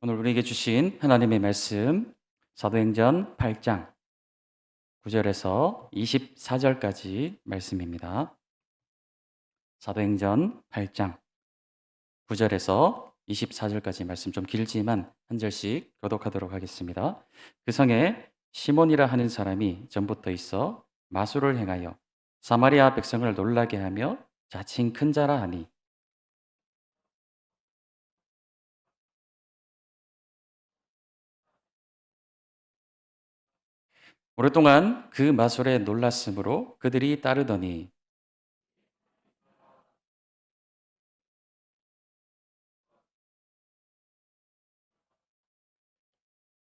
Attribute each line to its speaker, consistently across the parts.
Speaker 1: 오늘 우리에게 주신 하나님의 말씀 사도행전 8장 9절에서 24절까지 말씀입니다. 사도행전 8장 9절에서 24절까지 말씀 좀 길지만 한 절씩 교독하도록 하겠습니다. 그 성에 시몬이라 하는 사람이 전부터 있어 마술을 행하여 사마리아 백성을 놀라게 하며 자칭 큰 자라 하니 오랫동안 그 마술에 놀랐으므로 그들이 따르더니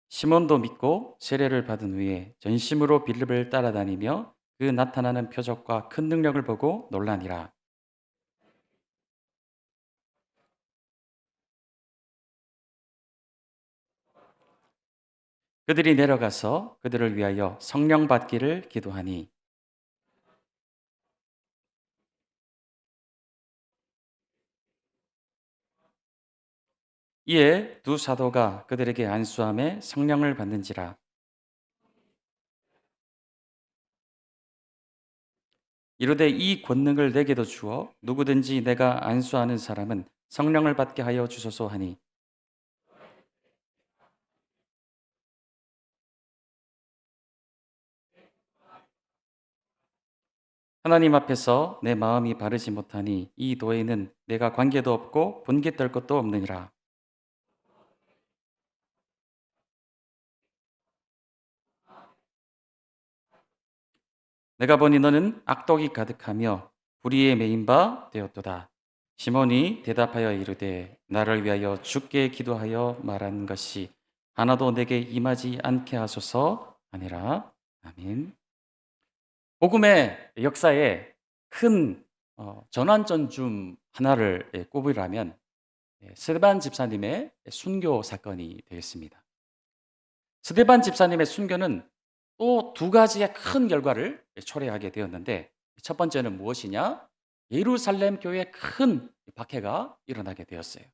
Speaker 1: 시몬도 믿고 세례를 받은 후에 전심으로 빌립을 따라다니며 그 나타나는 표적과 큰 능력을 보고 놀라니라. 그들이 내려가서 그들을 위하여 성령 받기를 기도하니 이에 두 사도가 그들에게 안수함에 성령을 받는지라. 이르되 이 권능을 내게도 주어 누구든지 내가 안수하는 사람은 성령을 받게 하여 주소서 하니 하나님 앞에서 내 마음이 바르지 못하니 이 도에는 내가 관계도 없고 분깃 될 것도 없느니라. 내가 보니 너는 악독이 가득하며 불의에 매인 바 되었도다. 시몬이 대답하여 이르되 나를 위하여 주께 기도하여 말한 것이 하나도 내게 임하지 않게 하소서 아니라. 아멘. 복음의 역사에 큰 전환점 중 하나를 꼽으라면 스데반 집사님의 순교 사건이 되겠습니다. 스데반 집사님의 순교는 또 두 가지의 큰 결과를 초래하게 되었는데 첫 번째는 무엇이냐? 예루살렘 교회에 큰 박해가 일어나게 되었어요.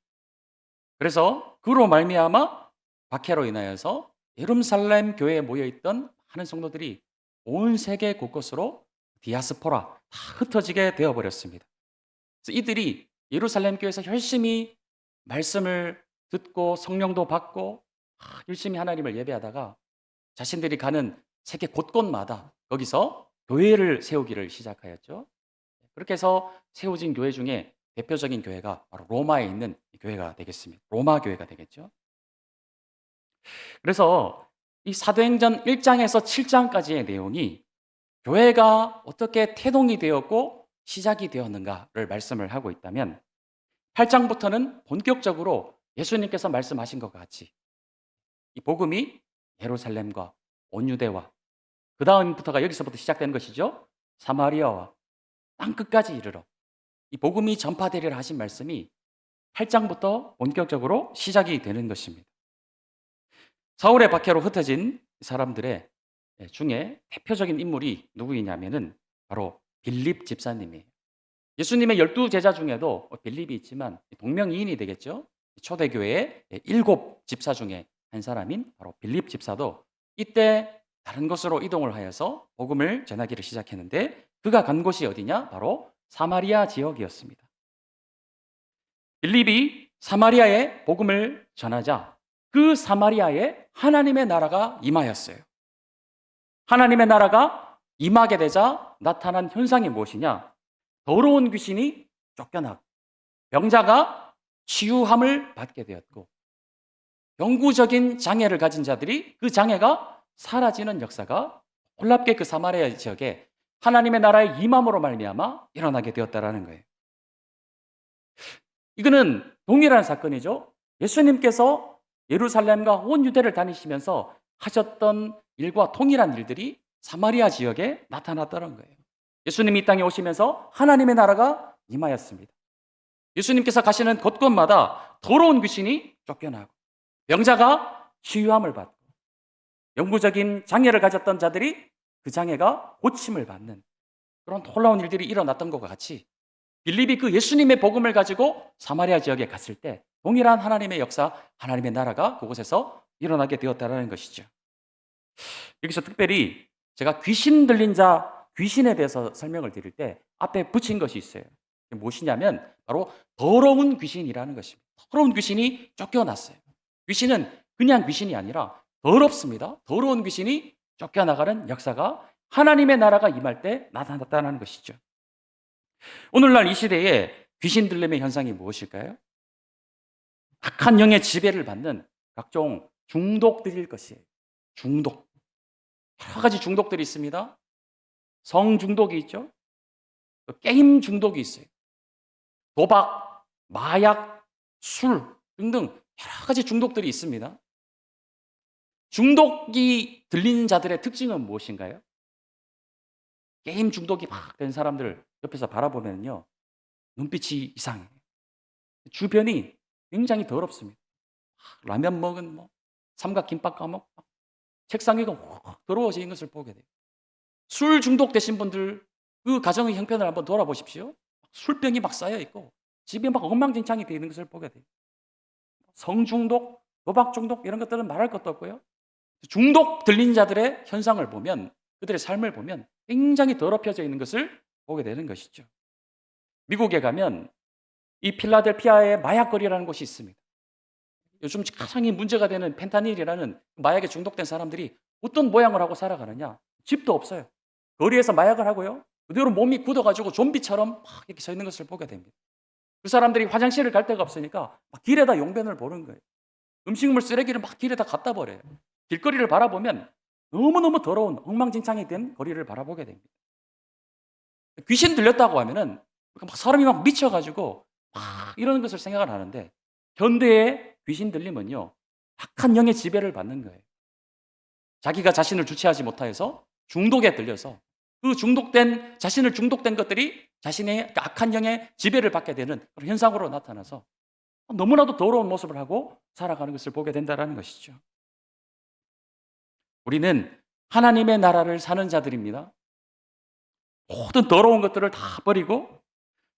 Speaker 1: 그래서 그로 말미암아 박해로 인하여서 예루살렘 교회에 모여있던 많은 성도들이 온 세계 곳곳으로 디아스포라 다 흩어지게 되어버렸습니다. 그래서 이들이 예루살렘 교회에서 열심히 말씀을 듣고 성령도 받고 열심히 하나님을 예배하다가 자신들이 가는 세계 곳곳마다 거기서 교회를 세우기를 시작하였죠. 그렇게 해서 세워진 교회 중에 대표적인 교회가 바로 로마에 있는 교회가 되겠습니다. 로마 교회가 되겠죠. 그래서 이 사도행전 1장에서 7장까지의 내용이 교회가 어떻게 태동이 되었고 시작이 되었는가를 말씀을 하고 있다면 8장부터는 본격적으로 예수님께서 말씀하신 것 같이 이 복음이 예루살렘과 온 유대와 그 다음부터가 여기서부터 시작되는 것이죠. 사마리아와 땅끝까지 이르러 이 복음이 전파되리라 하신 말씀이 8장부터 본격적으로 시작이 되는 것입니다. 사울의 박해로 흩어진 사람들의 중에 대표적인 인물이 누구이냐면은 바로 빌립 집사님이에요. 예수님의 12제자 중에도 빌립이 있지만 동명이인이 되겠죠. 초대교회의 7 집사 중에 한 사람인 바로 빌립 집사도 이때 다른 곳으로 이동을 하여서 복음을 전하기를 시작했는데 그가 간 곳이 어디냐? 바로 사마리아 지역이었습니다. 빌립이 사마리아에 복음을 전하자 그 사마리아에 하나님의 나라가 임하였어요. 하나님의 나라가 임하게 되자 나타난 현상이 무엇이냐? 더러운 귀신이 쫓겨나고 병자가 치유함을 받게 되었고 영구적인 장애를 가진 자들이 그 장애가 사라지는 역사가 놀랍게 그 사마리아 지역에 하나님의 나라의 임함으로 말미암아 일어나게 되었다라는 거예요. 이거는 동일한 사건이죠. 예수님께서 예루살렘과 온 유대를 다니시면서 하셨던 일과 동일한 일들이 사마리아 지역에 나타났다는 거예요. 예수님이 이 땅에 오시면서 하나님의 나라가 임하였습니다. 예수님께서 가시는 곳곳마다 더러운 귀신이 쫓겨나고 병자가 치유함을 받고 영구적인 장애를 가졌던 자들이 그 장애가 고침을 받는 그런 놀라운 일들이 일어났던 것과 같이 빌립이 그 예수님의 복음을 가지고 사마리아 지역에 갔을 때 동일한 하나님의 역사, 하나님의 나라가 그곳에서 일어나게 되었다는 것이죠. 여기서 특별히 제가 귀신 들린 자, 귀신에 대해서 설명을 드릴 때 앞에 붙인 것이 있어요. 그게 무엇이냐면 바로 더러운 귀신이라는 것입니다. 더러운 귀신이 쫓겨났어요. 귀신은 그냥 귀신이 아니라 더럽습니다. 더러운 귀신이 쫓겨나가는 역사가 하나님의 나라가 임할 때 나타났다는 것이죠. 오늘날 이 시대에 귀신 들림의 현상이 무엇일까요? 악한 영의 지배를 받는 각종 중독들일 것이에요. 중독. 여러 가지 중독들이 있습니다. 성 중독이 있죠. 또 게임 중독이 있어요. 도박, 마약, 술 등등 여러 가지 중독들이 있습니다. 중독이 들린 자들의 특징은 무엇인가요? 게임 중독이 막 된 사람들 옆에서 바라보면요. 눈빛이 이상해요. 주변이 굉장히 더럽습니다. 라면 먹은 삼각김밥 까먹고 책상 위가 확 더러워진 것을 보게 돼요. 술 중독되신 분들 그 가정의 형편을 한번 돌아보십시오. 술병이 막 쌓여 있고 집이 막 엉망진창이 되어 있는 것을 보게 돼요. 성중독, 도박 중독 이런 것들은 말할 것도 없고요. 중독 들린 자들의 현상을 보면 그들의 삶을 보면 굉장히 더럽혀져 있는 것을 보게 되는 것이죠. 미국에 가면 이 필라델피아에 마약거리라는 곳이 있습니다. 요즘 가장 문제가 되는 펜타닐이라는 마약에 중독된 사람들이 어떤 모양을 하고 살아가느냐? 집도 없어요. 거리에서 마약을 하고요. 그대로 몸이 굳어가지고 좀비처럼 막 이렇게 서 있는 것을 보게 됩니다. 그 사람들이 화장실을 갈 데가 없으니까 막 길에다 용변을 보는 거예요. 음식물 쓰레기를 막 길에다 갖다 버려요. 길거리를 바라보면 너무너무 더러운 엉망진창이 된 거리를 바라보게 됩니다. 귀신 들렸다고 하면은 막 사람이 막 미쳐가지고 막 이러는 것을 생각을 하는데 현대의 귀신 들림은요 악한 영의 지배를 받는 거예요. 자기가 자신을 주체하지 못하여서 중독에 들려서 그 자신을 중독된 것들이 자신의 악한 영의 지배를 받게 되는 그런 현상으로 나타나서 너무나도 더러운 모습을 하고 살아가는 것을 보게 된다는 것이죠. 우리는 하나님의 나라를 사는 자들입니다. 모든 더러운 것들을 다 버리고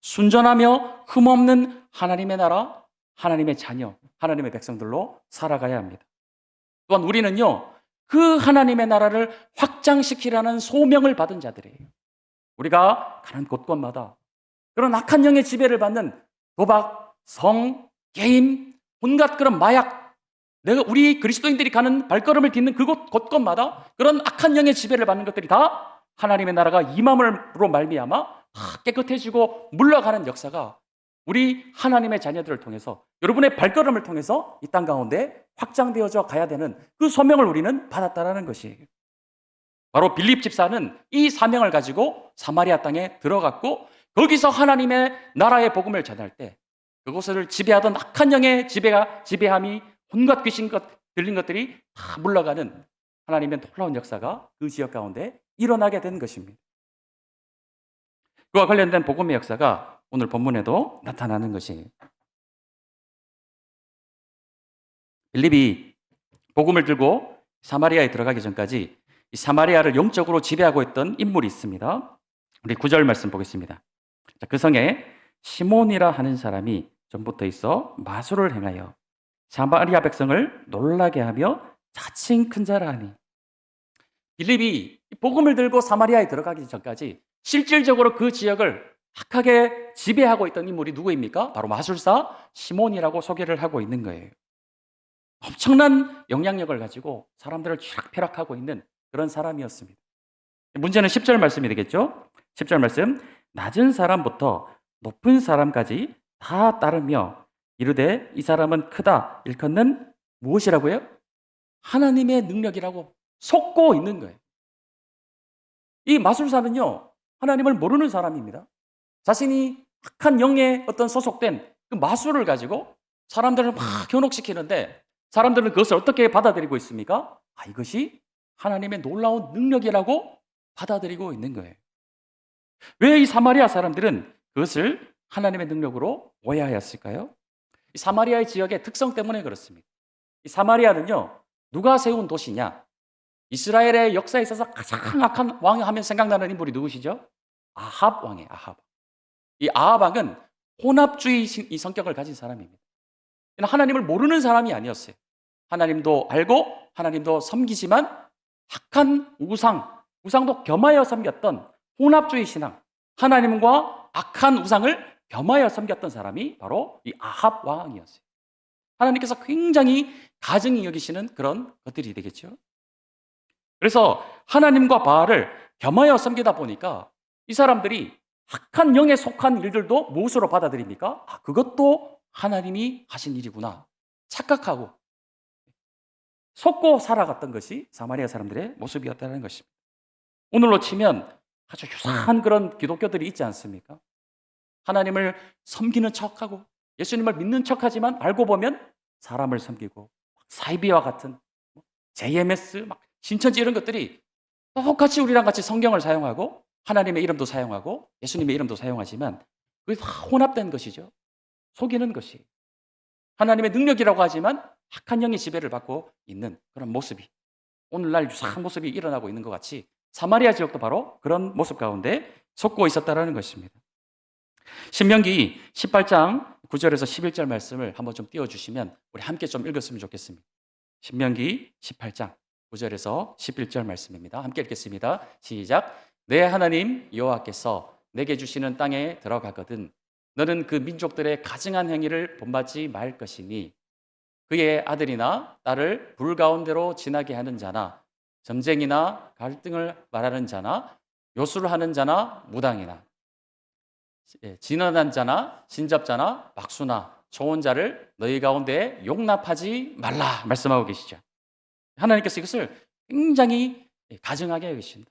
Speaker 1: 순전하며 흠없는 하나님의 나라, 하나님의 자녀, 하나님의 백성들로 살아가야 합니다. 또한 우리는요, 그 하나님의 나라를 확장시키라는 소명을 받은 자들이에요. 우리가 가는 곳곳마다 그런 악한 영의 지배를 받는 도박, 성, 게임, 온갖 그런 마약, 우리 그리스도인들이 가는 발걸음을 딛는 그곳 곳곳마다 그런 악한 영의 지배를 받는 것들이 다 하나님의 나라가 임함으로 말미암아 다 깨끗해지고 물러가는 역사가 우리 하나님의 자녀들을 통해서 여러분의 발걸음을 통해서 이 땅 가운데 확장되어져 가야 되는 그 소명을 우리는 받았다라는 것이에요. 바로 빌립 집사는 이 사명을 가지고 사마리아 땅에 들어갔고 거기서 하나님의 나라의 복음을 전할 때 그곳을 지배하던 악한 영의 지배함이 온갖 귀신 들린 것들이 다 물러가는 하나님의 놀라운 역사가 그 지역 가운데 일어나게 된 것입니다. 그와 관련된 복음의 역사가 오늘 본문에도 나타나는 것이에요. 빌립이 복음을 들고 사마리아에 들어가기 전까지 이 사마리아를 영적으로 지배하고 있던 인물이 있습니다. 우리 9절 말씀 보겠습니다. 자, 그 성에 시몬이라 하는 사람이 전부터 있어 마술을 행하여 사마리아 백성을 놀라게 하며 자칭 큰 자라 하니. 빌립이 복음을 들고 사마리아에 들어가기 전까지 실질적으로 그 지역을 악하게 지배하고 있던 인물이 누구입니까? 바로 마술사 시몬이라고 소개를 하고 있는 거예요. 엄청난 영향력을 가지고 사람들을 쥐락펴락하고 있는 그런 사람이었습니다. 문제는 10절 말씀이 되겠죠? 10절 말씀, 낮은 사람부터 높은 사람까지 다 따르며 이르되 이 사람은 크다 일컫는 무엇이라고요? 하나님의 능력이라고 속고 있는 거예요. 이 마술사는요, 하나님을 모르는 사람입니다. 자신이 악한 영에 어떤 소속된 그 마술을 가지고 사람들을 막 현혹시키는데 사람들은 그것을 어떻게 받아들이고 있습니까? 이것이 하나님의 놀라운 능력이라고 받아들이고 있는 거예요. 왜 이 사마리아 사람들은 그것을 하나님의 능력으로 오해하였을까요? 이 사마리아의 지역의 특성 때문에 그렇습니다. 이 사마리아는요, 누가 세운 도시냐? 이스라엘의 역사에 있어서 가장 악한 왕 하면 생각나는 인물이 누구시죠? 아합 왕이에요. 아합. 이 아합 왕은 혼합주의 성격을 가진 사람입니다. 하나님을 모르는 사람이 아니었어요. 하나님도 알고 하나님도 섬기지만 악한 우상도 겸하여 섬겼던 혼합주의 신앙, 하나님과 악한 우상을 겸하여 섬겼던 사람이 바로 이 아합 왕이었어요. 하나님께서 굉장히 가증히 여기시는 그런 것들이 되겠죠. 그래서 하나님과 바알을 겸하여 섬기다 보니까 이 사람들이 악한 영에 속한 일들도 무엇으로 받아들입니까? 그것도 하나님이 하신 일이구나 착각하고 속고 살아갔던 것이 사마리아 사람들의 모습이었다는 것입니다. 오늘로 치면 아주 유사한 그런 기독교들이 있지 않습니까? 하나님을 섬기는 척하고 예수님을 믿는 척하지만 알고 보면 사람을 섬기고 사이비와 같은 JMS, 신천지 이런 것들이 똑같이 우리랑 같이 성경을 사용하고 하나님의 이름도 사용하고 예수님의 이름도 사용하지만 그게 다 혼합된 것이죠. 속이는 것이. 하나님의 능력이라고 하지만 악한 영의 지배를 받고 있는 그런 모습이 오늘날 유사한 모습이 일어나고 있는 것 같이 사마리아 지역도 바로 그런 모습 가운데 속고 있었다는 것입니다. 신명기 18장 9절에서 11절 말씀을 한번 좀 띄워주시면 우리 함께 좀 읽었으면 좋겠습니다. 신명기 18장 9절에서 11절 말씀입니다. 함께 읽겠습니다. 시작. 내 하나님 여호와께서 내게 주시는 땅에 들어가거든 너는 그 민족들의 가증한 행위를 본받지 말 것이니 그의 아들이나 딸을 불 가운데로 지나게 하는 자나 점쟁이나 갈등을 말하는 자나 요술을 하는 자나 무당이나 진언한 자나 신접자나 박수나 초혼자를 너희 가운데 용납하지 말라 말씀하고 계시죠. 하나님께서 이것을 굉장히 가증하게 여기십니다.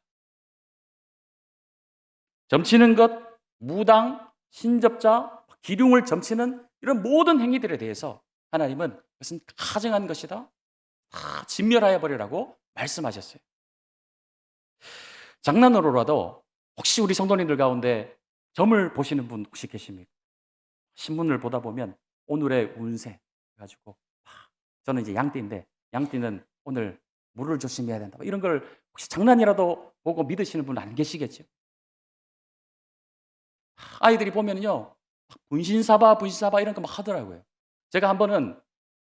Speaker 1: 점치는 것, 무당, 신접자, 기륭을 점치는 이런 모든 행위들에 대해서 하나님은 그것은 가증한 것이다. 다 진멸하여 버리라고 말씀하셨어요. 장난으로라도 혹시 우리 성도님들 가운데 점을 보시는 분 혹시 계십니까? 신문을 보다 보면 오늘의 운세 가지고 저는 이제 양띠인데 양띠는 오늘 물을 조심해야 된다. 이런 걸 혹시 장난이라도 보고 믿으시는 분 안 계시겠죠? 아이들이 보면요 분신사바 이런 거 막 하더라고요. 제가 한 번은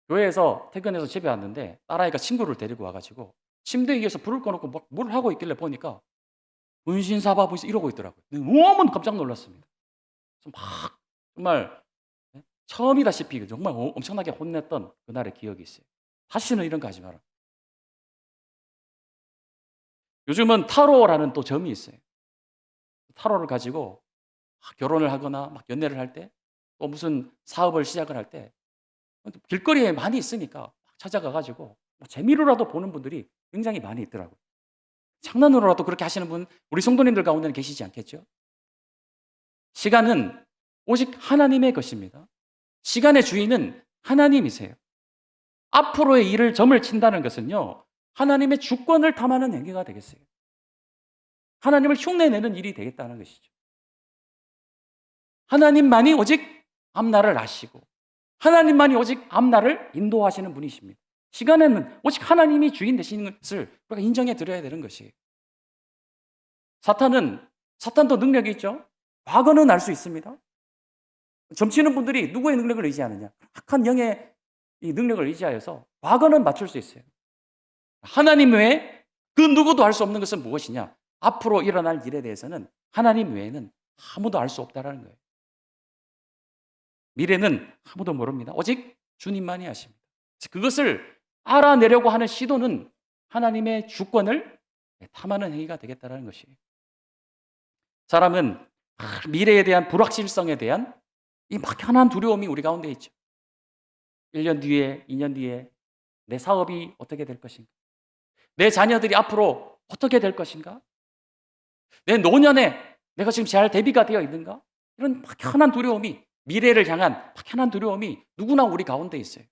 Speaker 1: 교회에서 퇴근해서 집에 왔는데 딸아이가 친구를 데리고 와가지고 침대 위에서 불을 꺼놓고 막 뭘 하고 있길래 보니까 분신사바 이러고 있더라고요. 너무 깜짝 놀랐습니다. 막 정말 처음이다시피 정말 엄청나게 혼냈던 그날의 기억이 있어요. 다시는 이런 거 하지 마라. 요즘은 타로라는 또 점이 있어요. 타로를 가지고 결혼을 하거나 막 연애를 할 때 또 무슨 사업을 시작을 할 때 길거리에 많이 있으니까 찾아가가지고 재미로라도 보는 분들이 굉장히 많이 있더라고요. 장난으로라도 그렇게 하시는 분 우리 성도님들 가운데는 계시지 않겠죠? 시간은 오직 하나님의 것입니다. 시간의 주인은 하나님이세요. 앞으로의 일을 점을 친다는 것은요 하나님의 주권을 탐하는 행위가 되겠어요. 하나님을 흉내내는 일이 되겠다는 것이죠. 하나님만이 오직 앞날을 아시고 하나님만이 오직 앞날을 인도하시는 분이십니다. 시간에는 오직 하나님이 주인 되시는 것을 우리가 인정해 드려야 되는 것이에요. 사탄도 능력이 있죠. 과거는 알 수 있습니다. 점치는 분들이 누구의 능력을 의지하느냐? 악한 영의 이 능력을 의지하여서 과거는 맞출 수 있어요. 하나님 외에 그 누구도 알 수 없는 것은 무엇이냐? 앞으로 일어날 일에 대해서는 하나님 외에는 아무도 알 수 없다는 거예요. 미래는 아무도 모릅니다. 오직 주님만이 아십니다. 그것을 알아내려고 하는 시도는 하나님의 주권을 탐하는 행위가 되겠다는 것이에요. 사람은 미래에 대한 불확실성에 대한 이 막연한 두려움이 우리 가운데 있죠. 1년 뒤에, 2년 뒤에 내 사업이 어떻게 될 것인가? 내 자녀들이 앞으로 어떻게 될 것인가? 내 노년에 내가 지금 잘 대비가 되어 있는가? 이런 막연한 두려움이 미래를 향한 막연한 두려움이 누구나 우리 가운데 있어요.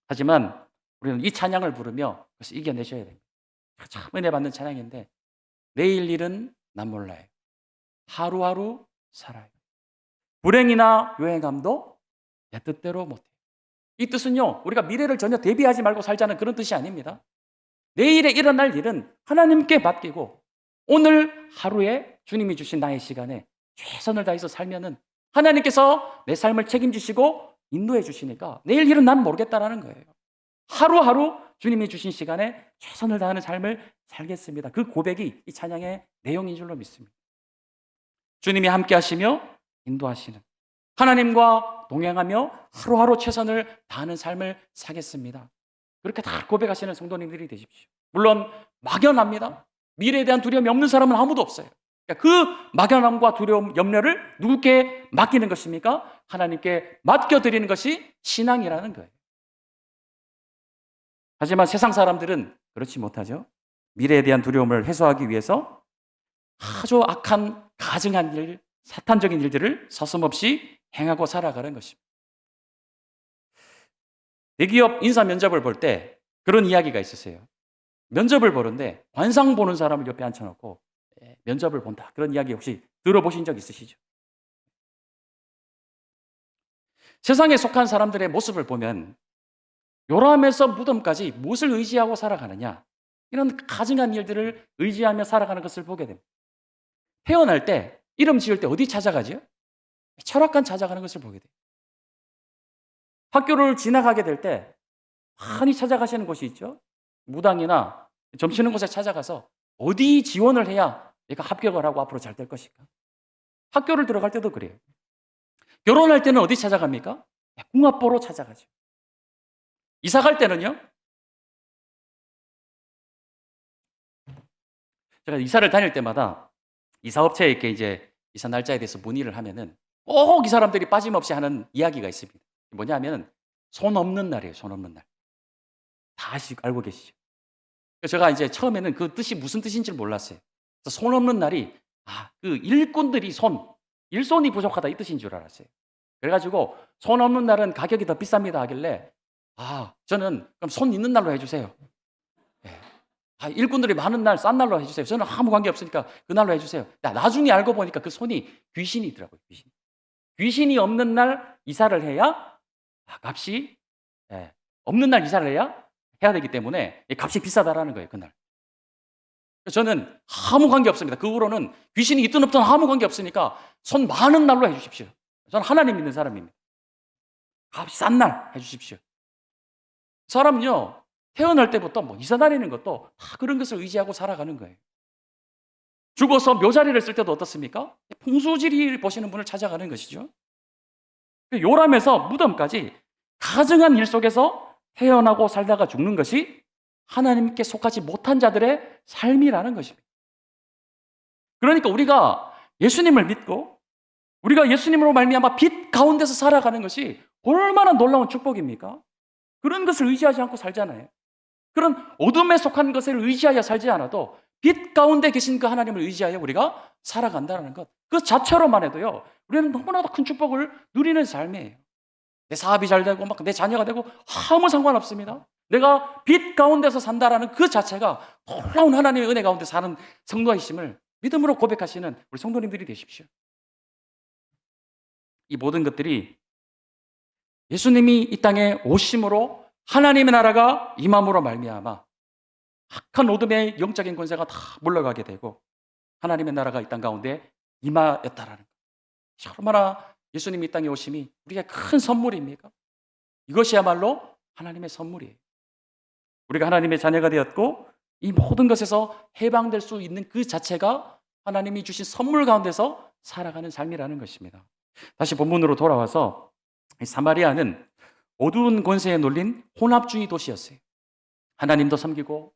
Speaker 1: 하지만 우리는 이 찬양을 부르며 그것을 이겨내셔야 됩니다. 참 은혜 받는 찬양인데 내일 일은 난 몰라요. 하루하루 살아요. 불행이나 요행함도 내 뜻대로 못해요. 이 뜻은요 우리가 미래를 전혀 대비하지 말고 살자는 그런 뜻이 아닙니다. 내일에 일어날 일은 하나님께 맡기고 오늘 하루에 주님이 주신 나의 시간에 최선을 다해서 살면은 하나님께서 내 삶을 책임지시고 인도해 주시니까 내일 일은 난 모르겠다라는 거예요. 하루하루 주님이 주신 시간에 최선을 다하는 삶을 살겠습니다. 그 고백이 이 찬양의 내용인 줄로 믿습니다. 주님이 함께 하시며 인도하시는, 하나님과 동행하며 하루하루 최선을 다하는 삶을 사겠습니다. 그렇게 다 고백하시는 성도님들이 되십시오. 물론 막연합니다. 미래에 대한 두려움이 없는 사람은 아무도 없어요. 그 막연함과 두려움, 염려를 누구께 맡기는 것입니까? 하나님께 맡겨드리는 것이 신앙이라는 거예요. 하지만 세상 사람들은 그렇지 못하죠. 미래에 대한 두려움을 해소하기 위해서 아주 악한, 가증한 일, 사탄적인 일들을 서슴없이 행하고 살아가는 것입니다. 대기업 인사 면접을 볼 때 그런 이야기가 있었어요. 면접을 보는데 관상 보는 사람을 옆에 앉혀놓고 면접을 본다. 그런 이야기 혹시 들어보신 적 있으시죠? 세상에 속한 사람들의 모습을 보면 요람에서 무덤까지 무엇을 의지하고 살아가느냐, 이런 가증한 일들을 의지하며 살아가는 것을 보게 됩니다. 태어날 때, 이름 지을 때 어디 찾아가죠? 철학관 찾아가는 것을 보게 돼요. 학교를 지나가게 될 때 많이 찾아가시는 곳이 있죠. 무당이나 점치는 곳에 찾아가서 어디 지원을 해야 내가 합격을 하고 앞으로 잘 될 것인가. 학교를 들어갈 때도 그래요. 결혼할 때는 어디 찾아갑니까? 궁합보로 찾아가죠. 이사 갈 때는요, 제가 이사를 다닐 때마다 이사업체에 이렇게 이제 이사 날짜에 대해서 문의를 하면은 꼭 이 사람들이 빠짐없이 하는 이야기가 있습니다. 뭐냐면 손 없는 날이에요. 손 없는 날. 다 알고 계시죠? 제가 이제 처음에는 그 뜻이 무슨 뜻인지 몰랐어요. 그래서 손 없는 날이 그 일꾼들이 일손이 부족하다 이 뜻인 줄 알았어요. 그래가지고 손 없는 날은 가격이 더 비쌉니다 하길래 저는 그럼 손 있는 날로 해주세요. 일꾼들이 많은 날, 싼 날로 해주세요. 저는 아무 관계 없으니까 그날로 해주세요. 나중에 알고 보니까 그 손이 귀신이더라고요. 귀신이 없는 날 이사를 해야 값이, 없는 날 이사를 해야 되기 때문에 값이 비싸다라는 거예요. 그날. 저는 아무 관계 없습니다. 그 후로는 귀신이 있든 없든 아무 관계 없으니까 손 많은 날로 해주십시오. 저는 하나님 믿는 사람입니다. 값이 싼 날 해주십시오. 사람은요, 태어날 때부터 이사 다니는 것도 다 그런 것을 의지하고 살아가는 거예요. 죽어서 묘자리를 쓸 때도 어떻습니까? 풍수지리를 보시는 분을 찾아가는 것이죠. 요람에서 무덤까지 가증한 일 속에서 태어나고 살다가 죽는 것이 하나님께 속하지 못한 자들의 삶이라는 것입니다. 그러니까 우리가 예수님을 믿고 우리가 예수님으로 말미암아 빛 가운데서 살아가는 것이 얼마나 놀라운 축복입니까? 그런 것을 의지하지 않고 살잖아요. 그런 어둠에 속한 것을 의지하여 살지 않아도 빛 가운데 계신 그 하나님을 의지하여 우리가 살아간다는 것, 그 자체로만 해도요, 우리는 너무나도 큰 축복을 누리는 삶이에요. 내 사업이 잘 되고 내 자녀가 되고 아무 상관없습니다. 내가 빛 가운데서 산다라는 그 자체가 놀라운 하나님의 은혜 가운데 사는 성도이심을 믿음으로 고백하시는 우리 성도님들이 되십시오. 이 모든 것들이 예수님이 이 땅에 오심으로 하나님의 나라가 임함으로 말미암아 악한 어둠의 영적인 권세가 다 물러가게 되고 하나님의 나라가 이 땅 가운데 임하였다라는 것. 얼마나 예수님이 이 땅에 오심이 우리에게 큰 선물입니까? 이것이야말로 하나님의 선물이에요. 우리가 하나님의 자녀가 되었고 이 모든 것에서 해방될 수 있는 그 자체가 하나님이 주신 선물 가운데서 살아가는 삶이라는 것입니다. 다시 본문으로 돌아와서 사마리아는 어두운 권세에 놀린 혼합주의 도시였어요. 하나님도 섬기고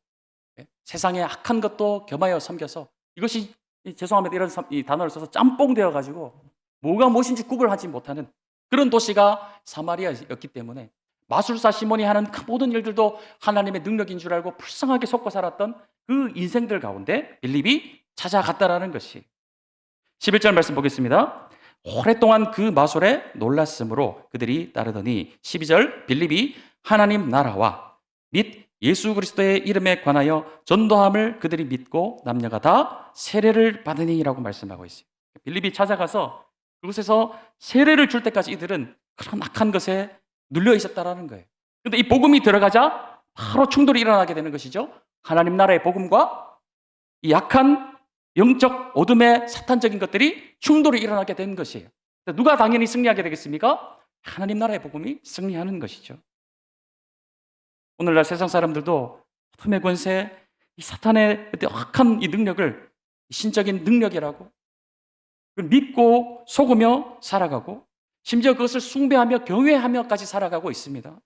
Speaker 1: 세상의 악한 것도 겸하여 섬겨서 이것이 죄송합니다 이런 이 단어를 써서 짬뽕 되어가지고 뭐가 무엇인지 구별하지 못하는 그런 도시가 사마리아였기 때문에 마술사 시몬이 하는 그 모든 일들도 하나님의 능력인 줄 알고 불쌍하게 속고 살았던 그 인생들 가운데 빌립이 찾아갔다라는 것이 11절 말씀 보겠습니다. 오랫동안 그 마술에 놀랐으므로 그들이 따르더니 12절 빌립이 하나님 나라와 및 예수 그리스도의 이름에 관하여 전도함을 그들이 믿고 남녀가 다 세례를 받으니라고 말씀하고 있어요. 빌립이 찾아가서 그곳에서 세례를 줄 때까지 이들은 그런 악한 것에 눌려 있었다라는 거예요. 그런데 이 복음이 들어가자 바로 충돌이 일어나게 되는 것이죠. 하나님 나라의 복음과 이 약한 영적 어둠의 사탄적인 것들이 충돌이 일어나게 된 것이에요. 누가 당연히 승리하게 되겠습니까? 하나님 나라의 복음이 승리하는 것이죠. 오늘날 세상 사람들도 어둠의 권세, 이 사탄의 악한 이 능력을 신적인 능력이라고 믿고 속으며 살아가고 심지어 그것을 숭배하며 경외하며까지 살아가고 있습니다.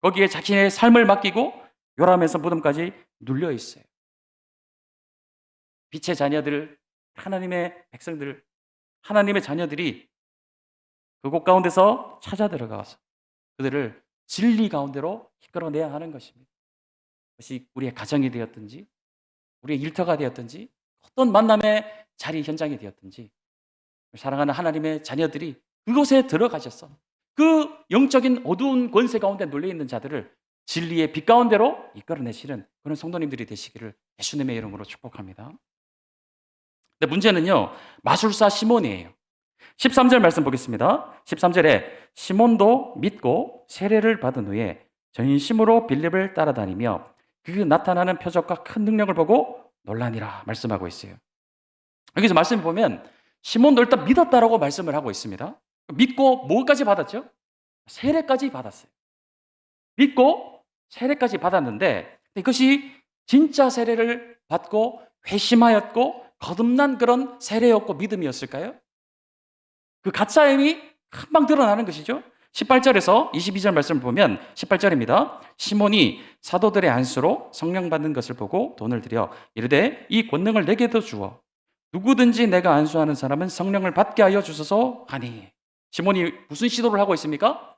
Speaker 1: 거기에 자신의 삶을 맡기고 요람에서 무덤까지 눌려 있어요. 빛의 자녀들, 하나님의 백성들, 하나님의 자녀들이 그곳 가운데서 찾아 들어가서 그들을 진리 가운데로 이끌어내야 하는 것입니다. 그것이 우리의 가정이 되었든지 우리의 일터가 되었든지 어떤 만남의 자리 현장이 되었든지 사랑하는 하나님의 자녀들이 그곳에 들어가셔서 그 영적인 어두운 권세 가운데 눌려있는 자들을 진리의 빛 가운데로 이끌어내시는 그런 성도님들이 되시기를 예수님의 이름으로 축복합니다. 근데 문제는요, 마술사 시몬이에요. 13절 말씀 보겠습니다. 13절에 시몬도 믿고 세례를 받은 후에 전심으로 빌립을 따라다니며 그 나타나는 표적과 큰 능력을 보고 놀라니라 말씀하고 있어요. 여기서 말씀을 보면 시몬도 일단 믿었다라고 말씀을 하고 있습니다. 믿고 뭐까지 받았죠? 세례까지 받았어요. 믿고 세례까지 받았는데 이것이 진짜 세례를 받고 회심하였고 거듭난 그런 세례였고 믿음이었을까요? 그 가짜임이 금방 드러나는 것이죠. 18절에서 22절 말씀을 보면 18절입니다. 시몬이 사도들의 안수로 성령 받는 것을 보고 돈을 들여 이르되 이 권능을 내게도 주어 누구든지 내가 안수하는 사람은 성령을 받게 하여 주소서 하니. 시몬이 무슨 시도를 하고 있습니까?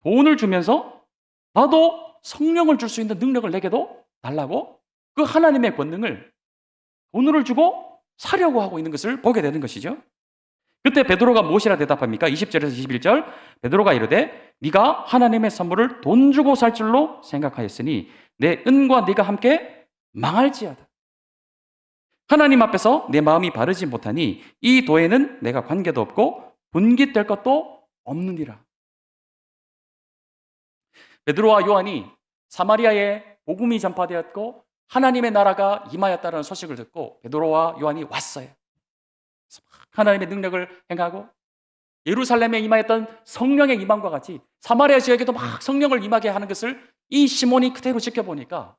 Speaker 1: 돈을 주면서 나도 성령을 줄 수 있는 능력을 내게도 달라고 그 하나님의 권능을 돈을 주고 사려고 하고 있는 것을 보게 되는 것이죠. 그때 베드로가 무엇이라 대답합니까? 20절에서 21절 베드로가 이르되 네가 하나님의 선물을 돈 주고 살 줄로 생각하였으니 내 은과 네가 함께 망할지어다. 하나님 앞에서 내 마음이 바르지 못하니 이 도에는 내가 관계도 없고 분깃될 것도 없느니라. 베드로와 요한이 사마리아에 복음이 전파되었고 하나님의 나라가 임하였다는 소식을 듣고 베드로와 요한이 왔어요. 하나님의 능력을 행하고 예루살렘에 임하였던 성령의 임함과 같이 사마리아 지역에도 막 성령을 임하게 하는 것을 이 시몬이 그대로 지켜보니까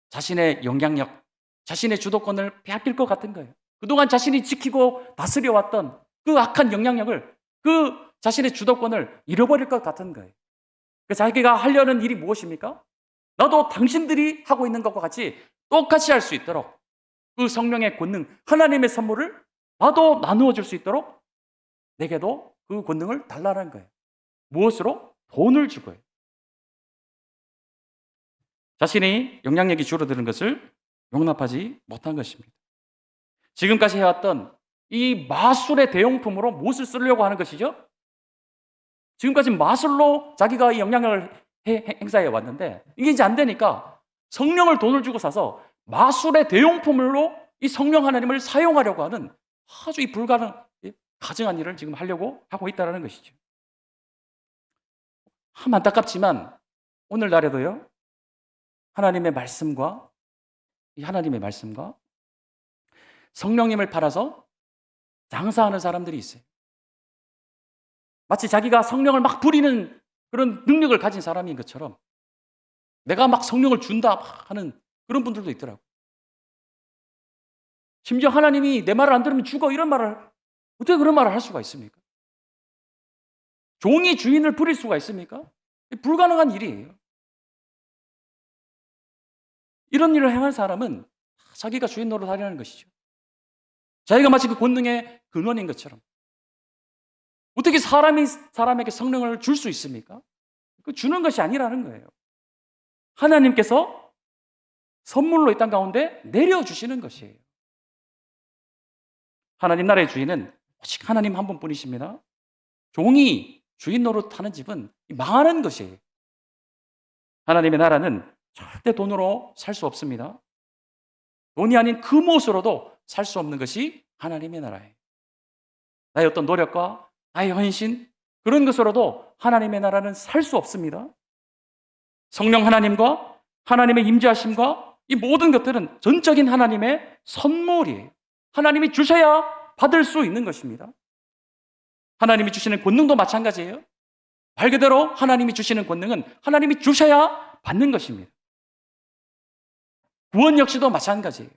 Speaker 1: 자신의 영향력, 자신의 주도권을 빼앗길 것 같은 거예요. 그동안 자신이 지키고 다스려왔던 그 악한 영향력을, 그 자신의 주도권을 잃어버릴 것 같은 거예요. 자기가 하려는 일이 무엇입니까? 나도 당신들이 하고 있는 것과 같이 똑같이 할 수 있도록 그 성령의 권능, 하나님의 선물을 나도 나누어 줄 수 있도록 내게도 그 권능을 달라는 거예요. 무엇으로? 돈을 주고요. 자신이 영향력이 줄어드는 것을 용납하지 못한 것입니다. 지금까지 해왔던 이 마술의 대용품으로 무엇을 쓰려고 하는 것이죠? 지금까지 마술로 자기가 이 영향력을 행사해 왔는데 이게 이제 안 되니까 성령을 돈을 주고 사서 마술의 대용품으로 이 성령 하나님을 사용하려고 하는 아주 이 가증한 일을 지금 하려고 하고 있다는 것이죠. 참 안타깝지만 오늘날에도요, 하나님의 말씀과 성령님을 팔아서 장사하는 사람들이 있어요. 마치 자기가 성령을 막 부리는 그런 능력을 가진 사람인 것처럼 내가 막 성령을 준다 하는 그런 분들도 있더라고요. 심지어 하나님이 내 말을 안 들으면 죽어 이런 말을 어떻게 그런 말을 할 수가 있습니까? 종이 주인을 부릴 수가 있습니까? 불가능한 일이에요. 이런 일을 행한 사람은 자기가 주인 노릇 하려는 것이죠. 자기가 마치 그 권능의 근원인 것처럼. 어떻게 사람에게 성령을 줄 수 있습니까? 그 주는 것이 아니라는 거예요. 하나님께서 선물로 이 땅 가운데 내려주시는 것이에요. 하나님 나라의 주인은 오직 하나님 한 분뿐이십니다. 종이 주인 노릇하는 집은 망하는 것이에요. 하나님의 나라는 절대 돈으로 살 수 없습니다. 돈이 아닌 그 무엇으로도 살 수 없는 것이 하나님의 나라예요. 나의 어떤 노력과 나의 헌신, 그런 것으로도 하나님의 나라는 살 수 없습니다. 성령 하나님과 하나님의 임재하심과 이 모든 것들은 전적인 하나님의 선물이에요. 하나님이 주셔야 받을 수 있는 것입니다. 하나님이 주시는 권능도 마찬가지예요. 말 그대로 하나님이 주시는 권능은 하나님이 주셔야 받는 것입니다. 구원 역시도 마찬가지예요.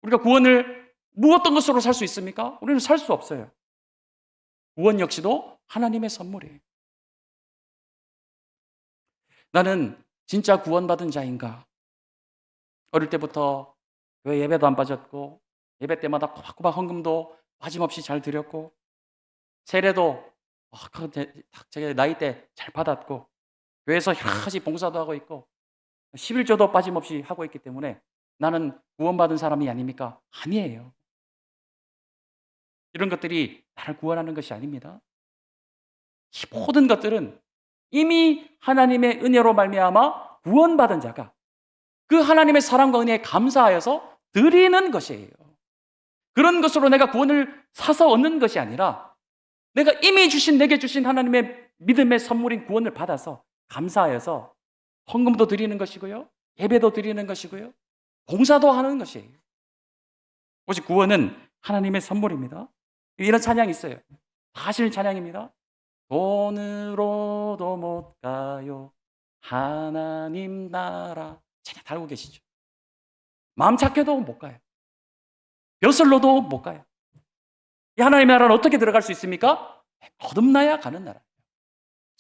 Speaker 1: 우리가 구원을 무엇던 것으로 살 수 있습니까? 우리는 살 수 없어요. 구원 역시도 하나님의 선물이에요. 나는 진짜 구원받은 자인가? 어릴 때부터 교회 예배도 안 빠졌고 예배 때마다 꼬박꼬박 헌금도 빠짐없이 잘 드렸고 세례도 제 나이 때 잘 받았고 교회에서 여러 가지 봉사도 하고 있고 11조도 빠짐없이 하고 있기 때문에 나는 구원받은 사람이 아닙니까? 아니에요. 이런 것들이 나를 구원하는 것이 아닙니다. 이 모든 것들은 이미 하나님의 은혜로 말미암아 구원받은 자가 그 하나님의 사랑과 은혜에 감사하여서 드리는 것이에요. 그런 것으로 내가 구원을 사서 얻는 것이 아니라 내가 이미 내게 주신 하나님의 믿음의 선물인 구원을 받아서 감사하여서 헌금도 드리는 것이고요. 예배도 드리는 것이고요. 봉사도 하는 것이에요. 오직 구원은 하나님의 선물입니다. 이런 찬양이 있어요. 사실 찬양입니다. 돈으로도 못 가요. 하나님 나라. 찬양 다 알고 계시죠? 마음 착해도 못 가요. 벼슬로도 못 가요. 이 하나님의 나라는 어떻게 들어갈 수 있습니까? 거듭나야 가는 나라예요.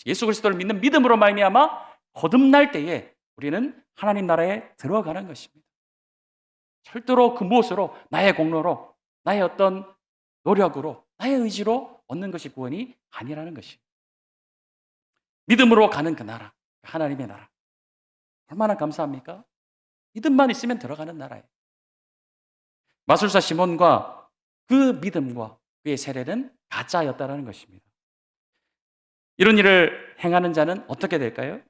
Speaker 1: 예수 그리스도를 믿는 믿음으로 말미암아 거듭날 때에 우리는 하나님 나라에 들어가는 것입니다. 절대로 그 무엇으로 나의 공로로 나의 어떤 노력으로 나의 의지로 얻는 것이 구원이 아니라는 것이에요. 믿음으로 가는 그 나라, 하나님의 나라. 얼마나 감사합니까? 믿음만 있으면 들어가는 나라예요. 마술사 시몬과 그 믿음과 그의 세례는 가짜였다는 것입니다. 이런 일을 행하는 자는 어떻게 될까요?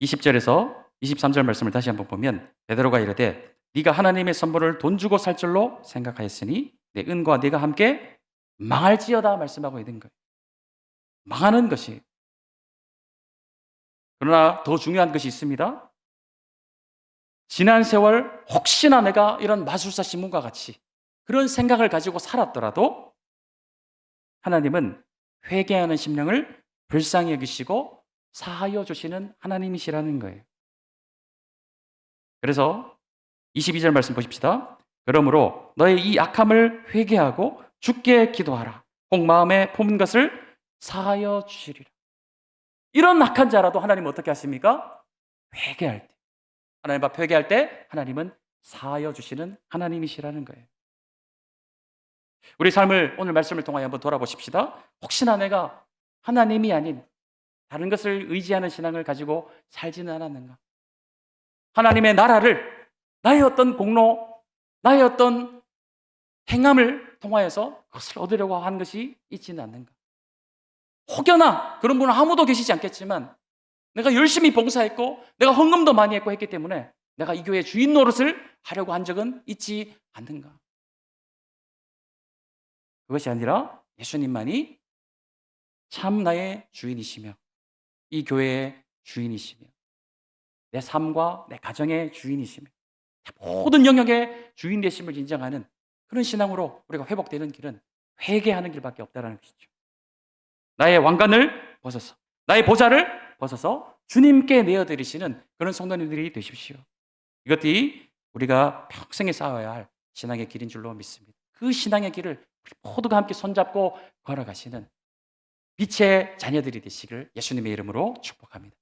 Speaker 1: 20절에서 23절 말씀을 다시 한번 보면 베드로가 이르되 네가 하나님의 선물을 돈 주고 살 줄로 생각하였으니 내 은과 네가 함께 망할지어다 말씀하고 있는 거예요. 망하는 것이. 그러나 더 중요한 것이 있습니다. 지난 세월 혹시나 내가 이런 마술사 시몬과 같이 그런 생각을 가지고 살았더라도 하나님은 회개하는 심령을 불쌍히 여기시고 사하여 주시는 하나님이시라는 거예요. 그래서 22절 말씀 보십시다. 그러므로 너의 이 악함을 회개하고 주께 기도하라. 혹 마음에 품은 것을 사하여 주시리라. 이런 악한 자라도 하나님은 어떻게 하십니까? 회개할 때. 하나님 앞 회개할 때 하나님은 사하여 주시는 하나님이시라는 거예요. 우리 삶을 오늘 말씀을 통하여 한번 돌아보십시다. 혹시나 내가 하나님이 아닌 다른 것을 의지하는 신앙을 가지고 살지는 않았는가? 하나님의 나라를 나의 어떤 공로, 나의 어떤 행함을 통하여서 그것을 얻으려고 한 것이 있지는 않는가? 혹여나 그런 분은 아무도 계시지 않겠지만 내가 열심히 봉사했고 내가 헌금도 많이 했고 했기 때문에 내가 이 교회의 주인 노릇을 하려고 한 적은 있지 않는가? 그것이 아니라 예수님만이 참 나의 주인이시며 이 교회의 주인이시며 내 삶과 내 가정의 주인이시며 모든 영역의 주인 되심을 인정하는 그런 신앙으로 우리가 회복되는 길은 회개하는 길밖에 없다는 것이죠. 나의 왕관을 벗어서 나의 보좌를 벗어서 주님께 내어드리시는 그런 성도님들이 되십시오. 이것이 우리가 평생에 쌓아야 할 신앙의 길인 줄로 믿습니다. 그 신앙의 길을 우리 모두가 함께 손잡고 걸어가시는 빛의 자녀들이 되시기를 예수님의 이름으로 축복합니다.